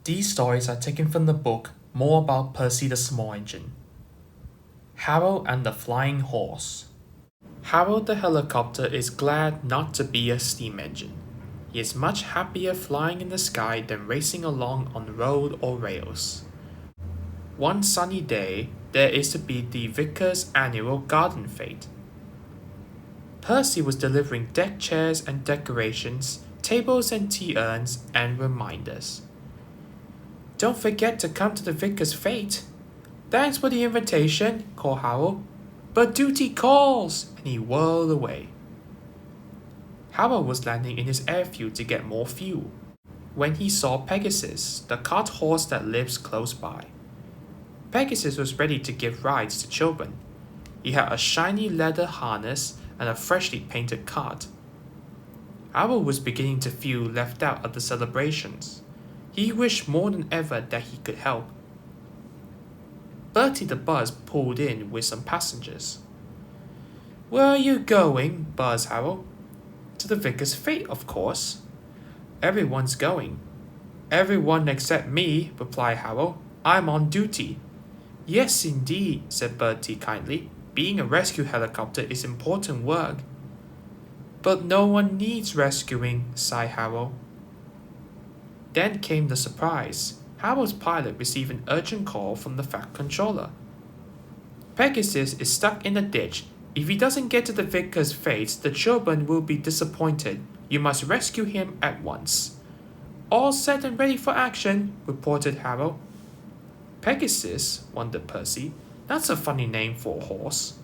These stories are taken from the book More About Percy the Small Engine. Harold and the Flying Horse. Harold the helicopter is glad not to be a steam engine. He is much happier flying in the sky than racing along on road or rails. One sunny day, there is to be the vicar's annual garden fete. Percy was delivering deck chairs and decorations, tables and tea urns, and reminders. "Don't forget to come to the vicar's fete." "Thanks for the invitation," called Harold. "But duty calls," and he whirled away. Harold was landing in his airfield to get more fuel when he saw Pegasus, the cart horse that lives close by. Pegasus was ready to give rides to children. He had a shiny leather harness and a freshly painted cart. Harold was beginning to feel left out of the celebrations. He wished more than ever that he could help. Bertie the Buzz pulled in with some passengers. "Where are you going?" buzzed Harold. "To the vicar's fete, of course." "Everyone's going." "Everyone except me," replied Harold. "I'm on duty." "Yes, indeed," said Bertie kindly. "Being a rescue helicopter is important work." "But no one needs rescuing," sighed Harold. Then came the surprise. Harold's pilot received an urgent call from the Fat Controller. "Pegasus is stuck in a ditch. If he doesn't get to the vicar's fete, the children will be disappointed. You must rescue him at once." "All set and ready for action," reported Harold. "Pegasus?" wondered Percy. "That's a funny name for a horse."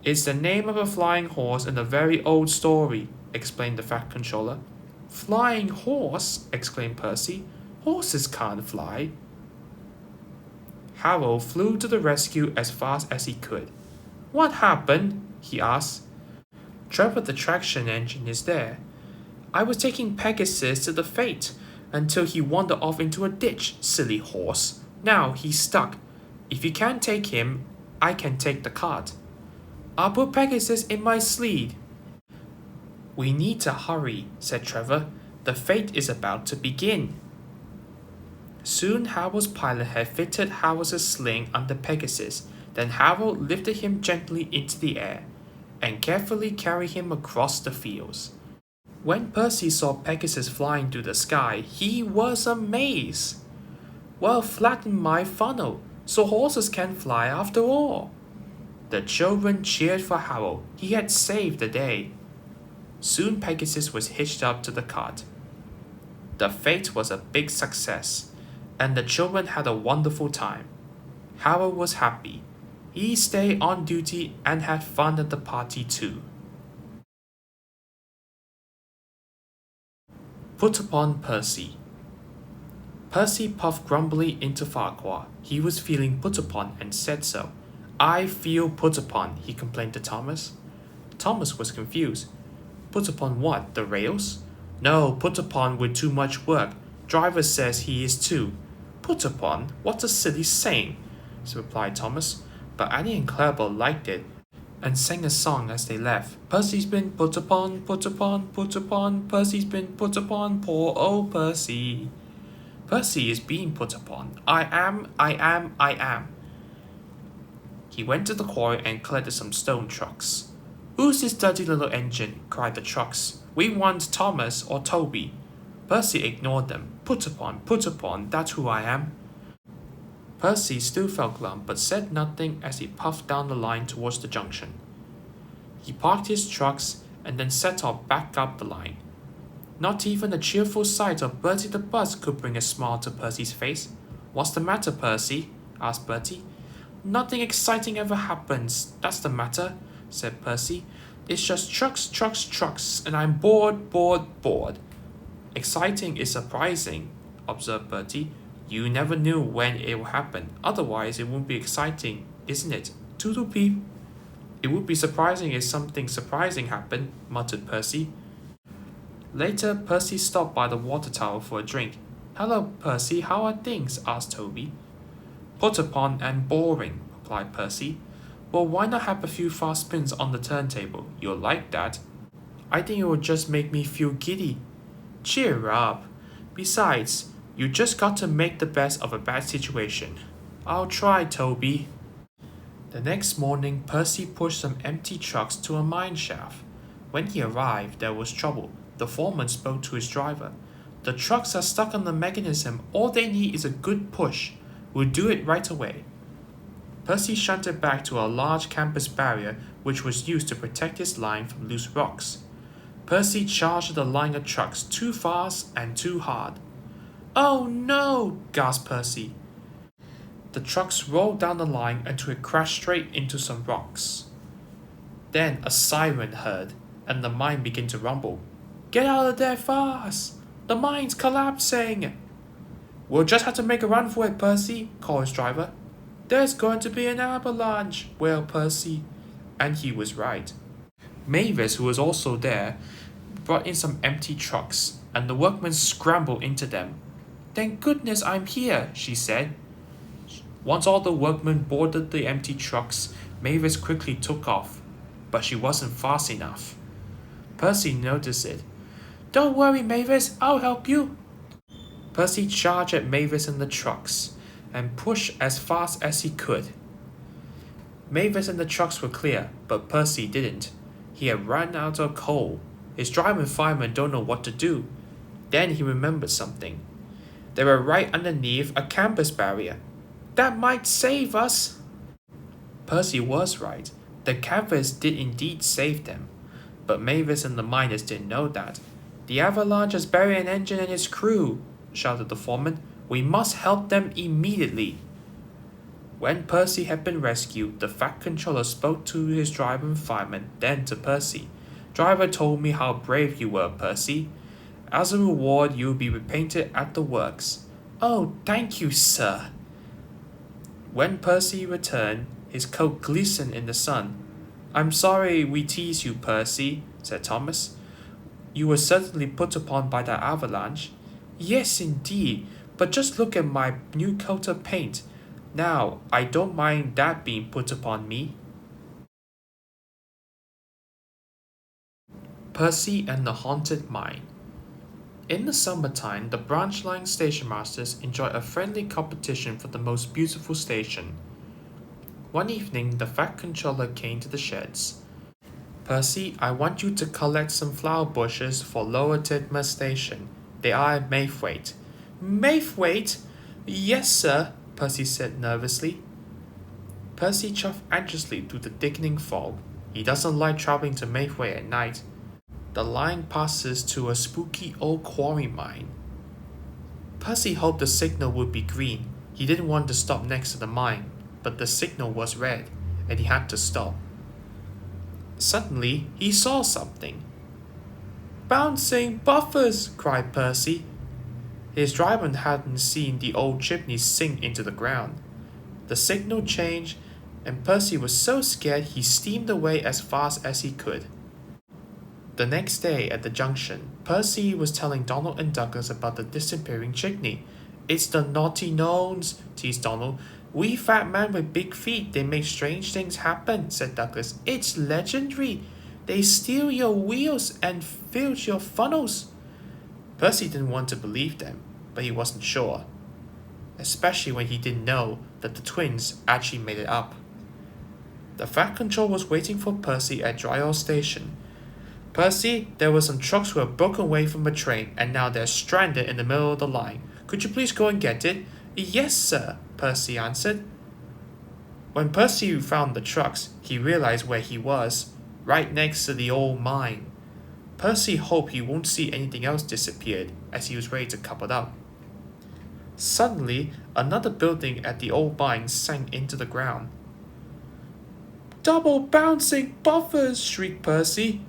"It's the name of a flying horse in a very old story," explained the Fat Controller. "Flying horse?" exclaimed Percy. "Horses can't fly." Harold flew to the rescue as fast as he could. "What happened?" he asked. "Trevor the traction engine is there. I was taking Pegasus to the fete until he wandered off into a ditch, silly horse. Now he's stuck. If you can't take him, I can take the cart." "I'll put Pegasus in my sled." "We need to hurry," said Trevor. "The fete is about to begin." Soon Harold's pilot had fitted Harold's sling under Pegasus. Then Harold lifted him gently into the air and carefully carried him across the fields. When Percy saw Pegasus flying through the sky, he was amazed. "Well, flatten my funnel, so horses can fly after all." The children cheered for Harold. He had saved the day. Soon Pegasus was hitched up to the cart. The fete was a big success, and the children had a wonderful time. Harold was happy. He stayed on duty and had fun at the party too. Put upon Percy. Percy puffed grumbly into Farquhar. He was feeling put upon and said so. "I feel put upon," he complained to Thomas. Thomas was confused. "Put upon what? The rails?" "No, put upon with too much work. Driver says he is too." "Put upon? What a silly saying," replied Thomas. But Annie and Clever liked it and sang a song as they left. "Percy's been put upon, put upon, put upon. Percy's been put upon, poor old Percy. Percy is being put upon. I am, I am, I am." He went to the quarry and collected some stone trucks. "Who's this dirty little engine?" cried the trucks. "We want Thomas or Toby." Percy ignored them. Put upon, that's who I am." Percy still felt glum but said nothing as he puffed down the line towards the junction. He parked his trucks and then set off back up the line. Not even the cheerful sight of Bertie the Buzz could bring a smile to Percy's face. "What's the matter, Percy?" asked Bertie. "Nothing exciting ever happens, that's the matter," said Percy. "It's just trucks, trucks, trucks, and I'm bored, bored, bored." "Exciting is surprising," observed Bertie. "You never knew when it will happen. Otherwise, it wouldn't be exciting, isn't it? Toodle peep." "It would be surprising if something surprising happened," muttered Percy. Later, Percy stopped by the water tower for a drink. "Hello, Percy, how are things?" asked Toby. "Put upon and boring," replied Percy. "Well, why not have a few fast spins on the turntable? You'll like that." "I think it will just make me feel giddy." "Cheer up. Besides, You just got to make the best of a bad situation. I'll try, Toby. The next morning, Percy pushed some empty trucks to a mine shaft. When he arrived, there was trouble. The foreman spoke to his driver. The trucks are stuck on the mechanism. All they need is a good push. We'll do it right away. Percy shunted back to a large campus barrier which was used to protect his line from loose rocks. Percy charged the line of trucks too fast and too hard. "Oh no!" gasped Percy. The trucks rolled down the line until it crashed straight into some rocks. Then a siren heard, and the mine began to rumble. "Get out of there fast! The mine's collapsing!" "We'll just have to make a run for it, Percy," called his driver. "There's going to be an avalanche," wailed Percy. And he was right. Mavis, who was also there, brought in some empty trucks, and the workmen scrambled into them. "Thank goodness I'm here," she said. Once all the workmen boarded the empty trucks, Mavis quickly took off, but she wasn't fast enough. Percy noticed it. "Don't worry, Mavis, I'll help you." Percy charged at Mavis and the trucks, and pushed as fast as he could. Mavis and the trucks were clear, but Percy didn't. He had run out of coal. His driver and fireman don't know what to do. Then he remembered something. They were right underneath a campus barrier. That might save us. Percy was right. The campus did indeed save them. But Mavis and the miners didn't know that. "The avalanche has buried an engine and its crew," shouted the foreman. "We must help them immediately." When Percy had been rescued, the Fat Controller spoke to his driver and fireman, then to Percy. "Driver told me how brave you were, Percy. As a reward, you will be repainted at the works." "Oh, thank you, sir." When Percy returned, his coat glistened in the sun. "I'm sorry we teased you, Percy," said Thomas. "You were certainly put upon by that avalanche." "Yes, indeed, but just look at my new coat of paint. Now, I don't mind that being put upon me." Percy and the Haunted Mine. In the summertime, the branch line station masters enjoy a friendly competition for the most beautiful station. One evening, the Fat Controller came to the sheds. "Percy, I want you to collect some flower bushes for Lower Tidmouth Station. They are at Maythwaite." "Maythwaite? Yes, sir," Percy said nervously. Percy chuffed anxiously through the thickening fog. He doesn't like traveling to Maythwaite at night. The line passes to a spooky old quarry mine. Percy hoped the signal would be green. He didn't want to stop next to the mine, but the signal was red, and he had to stop. Suddenly, he saw something. "Bouncing buffers!" cried Percy. His driver hadn't seen the old chimney sink into the ground. The signal changed, and Percy was so scared he steamed away as fast as he could. The next day at the junction, Percy was telling Donald and Douglas about the disappearing chimney. "It's the naughty gnomes," teased Donald. "We fat men with big feet, they make strange things happen," said Douglas. "It's legendary. They steal your wheels and fill your funnels." Percy didn't want to believe them, but he wasn't sure, especially when he didn't know that the twins actually made it up. The Fat Control was waiting for Percy at Dryall Station. "Percy, there were some trucks who have broken away from a train, and now they're stranded in the middle of the line. Could you please go and get it?" "Yes, sir," Percy answered. When Percy found the trucks, he realized where he was, right next to the old mine. Percy hoped he won't see anything else disappeared, as he was ready to couple up. Suddenly, another building at the old mine sank into the ground. "Double bouncing buffers!" shrieked Percy.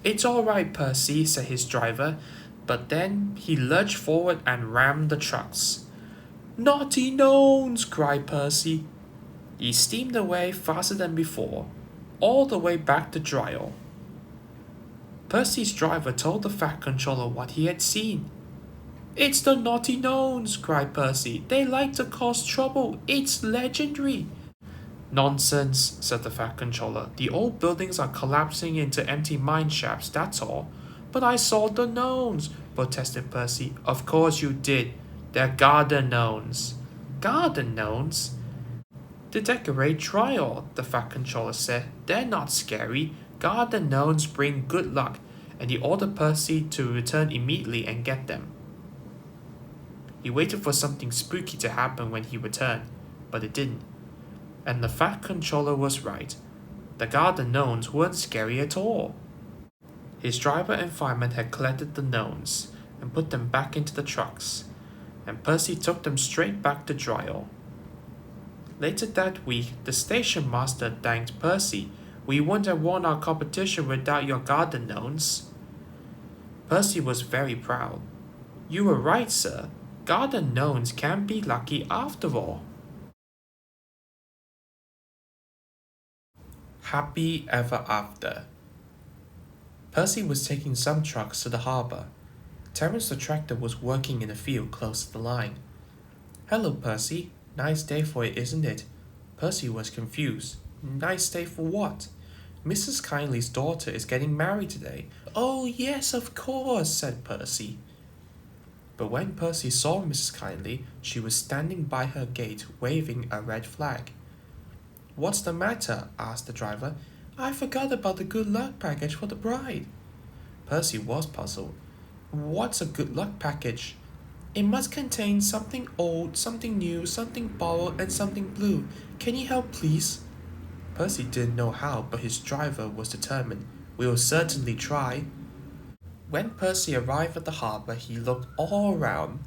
"It's all right, Percy," said his driver, but then he lurched forward and rammed the trucks. "Naughty gnomes!" cried Percy. He steamed away faster than before, all the way back to Dryall. Percy's driver told the Fat Controller what he had seen. "It's the naughty gnomes!" cried Percy. "They like to cause trouble. It's legendary." "Nonsense," said the Fat Controller. "The old buildings are collapsing into empty mine shafts, that's all." "But I saw the gnomes," protested Percy. "Of course you did. They're garden gnomes. Garden gnomes? To decorate trial, the Fat Controller said. They're not scary. Garden gnomes bring good luck, and he ordered Percy to return immediately and get them. He waited for something spooky to happen when he returned, but it didn't. And the Fat Controller was right. The garden gnomes weren't scary at all. His driver and fireman had collected the gnomes and put them back into the trucks, and Percy took them straight back to Dryall. Later that week, the station master thanked Percy. We wouldn't have won our competition without your garden gnomes. Percy was very proud. You were right, sir. Garden gnomes can be lucky after all. Happy ever after. Percy was taking some trucks to the harbour. Terence the tractor was working in a field close to the line. Hello, Percy. Nice day for it, isn't it? Percy was confused. Nice day for what? Mrs. Kindly's daughter is getting married today. Oh, yes, of course, said Percy. But when Percy saw Mrs. Kindly, she was standing by her gate waving a red flag. What's the matter? Asked the driver. I forgot about the good luck package for the bride. Percy was puzzled. What's a good luck package? It must contain something old, something new, something borrowed, and something blue. Can you help, please? Percy didn't know how, but his driver was determined. We'll certainly try. When Percy arrived at the harbour, he looked all around.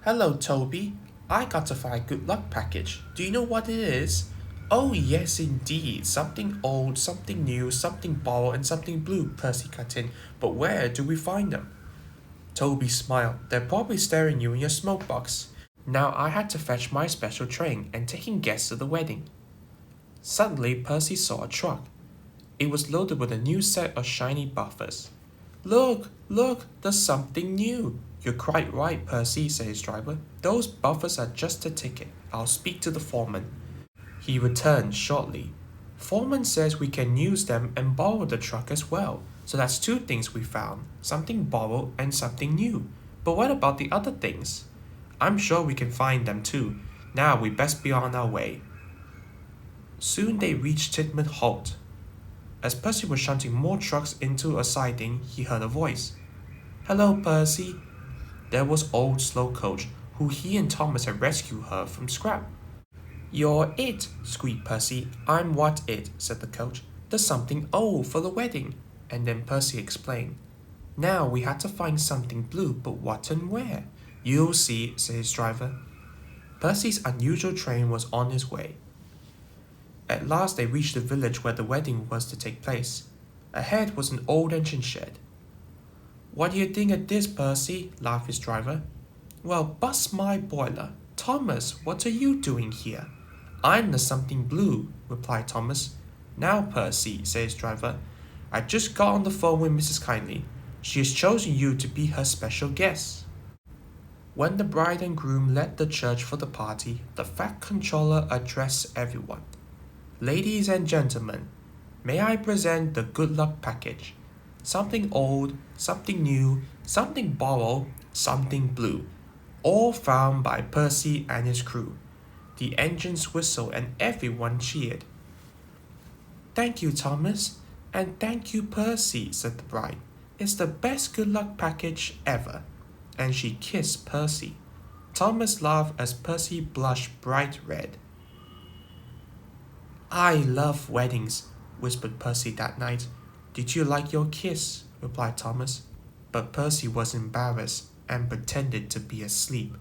Hello, Toby. I got a find good luck package. Do you know what it is? Oh, yes, indeed. Something old, something new, something borrowed, and something blue, Percy cut in. But where do we find them? Toby smiled. They're probably staring you in your smoke box. Now I had to fetch my special train and taking guests to the wedding. Suddenly, Percy saw a truck. It was loaded with a new set of shiny buffers. Look, there's something new. You're quite right, Percy, said his driver. Those buffers are just a ticket. I'll speak to the foreman. He returned shortly. Foreman says we can use them and borrow the truck as well. So that's two things we found. Something borrowed and something new. But what about the other things? I'm sure we can find them too. Now we best be on our way. Soon they reached Tidmouth Halt. As Percy was shunting more trucks into a siding, he heard a voice. Hello, Percy. There was old Slowcoach, who he and Thomas had rescued her from scrap. You're it, squeaked Percy. I'm what it, said the coach. There's something old for the wedding. And then Percy explained. Now we had to find something blue, but what and where? You'll see, said his driver. Percy's unusual train was on his way. At last they reached the village where the wedding was to take place. Ahead was an old engine shed. What do you think of this, Percy? Laughed his driver. Well, bust my boiler. Thomas, what are you doing here? I'm the something blue, replied Thomas. Now, Percy, said his driver, I just got on the phone with Mrs. Kindly. She has chosen you to be her special guest. When the bride and groom left the church for the party, the Fat Controller addressed everyone. Ladies and gentlemen, may I present the good luck package. Something old, something new, something borrowed, something blue. All found by Percy and his crew. The engines whistled and everyone cheered. Thank you, Thomas. And thank you, Percy, said the bride. It's the best good luck package ever. And she kissed Percy. Thomas laughed as Percy blushed bright red. I love weddings, whispered Percy that night. Did you like your kiss? Replied Thomas. But Percy was embarrassed and pretended to be asleep.